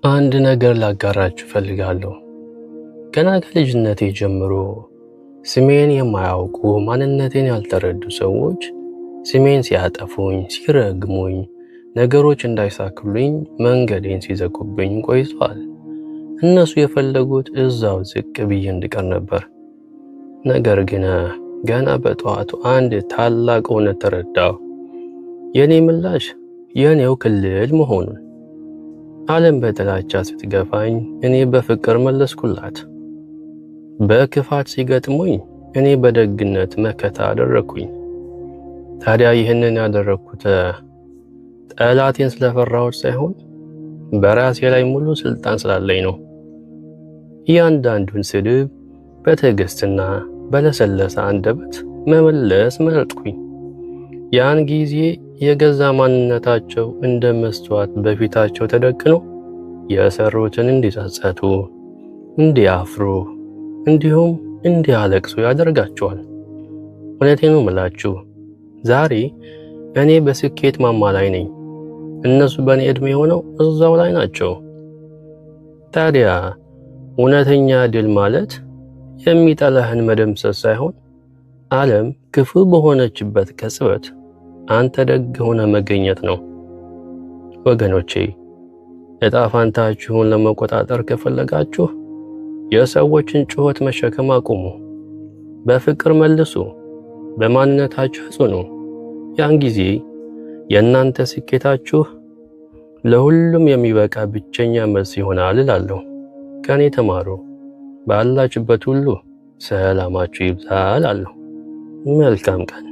አንድ ነገር ላጋራችሁ ፈልጋለሁ። ገና ከልጅነቴ ጀምሮ ስሜን የማያውቁ ማንነቴን ያልተረዱ ሰዎች ስሜን ሲያጠፉኝ፣ ሲረግሙኝ፣ ነገሮች እንዳይሳኩልኝ መንገዴን ሲዘጉብኝ ቆይቷል። እነሱ የፈለጉት እዛው ዝቅ ብዬ እንድቀር ነበር። ነገር ግን ገና በጠዋቱ አንድ ታላቅ እውነት ተረዳሁ። የኔ ምላሽ የኔው ክልል መሆኑን። ዓለም በጥላቻ ስትገፋኝ እኔ በፍቅር መለስኩላት። በክፋት ሲገጥሙኝ እኔ በደግነት መከታ አደረኩኝ። ታዲያ ይህንን ያደረኩት ጠላቴን ስለፈራሁት ሳይሆን በራሴ ላይ ሙሉ ስልጣን ስላለኝ ነው። እያንዳንዱን ስድብ በትዕግስትና በለሰለሰ አንደበት መመለስ መረጥኩኝ። ያን ጊዜ የገዛ ማንነታቸው እንደ መስተዋት በፊታቸው ተደቅኖ የሰሩትን እንዲጸጸቱ፣ እንዲያፍሩ እንዲሁም እንዲያለቅሱ ያደርጋቸዋል። እውነቴን ነው የምላችሁ፣ ዛሬ እኔ በስኬት ማማ ላይ ነኝ። እነሱ በእኔ ዕድሜ ሆነው እዛው ላይ ናቸው። ታዲያ እውነተኛ ድል ማለት የሚጠላህን መደምሰስ ሳይሆን ዓለም ክፉ በሆነችበት ቅጽበት አንተ ደግ ሆነ መገኘት ነው። ወገኖቼ፣ ዕጣ ፈንታችሁን ለመቆጣጠር ከፈለጋችሁ የሰዎችን ጩኸት መሸከም አቁሙ። በፍቅር መልሱ፣ በማንነታችሁ ጽኑ። ያን ጊዜ የእናንተ ስኬታችሁ ለሁሉም የሚበቃ ብቸኛ መልስ ይሆናል እላለሁ። ከኔ ተማሩ። ባላችሁበት ሁሉ ሰላማችሁ ይብዛ እላለሁ። መልካም ቀን።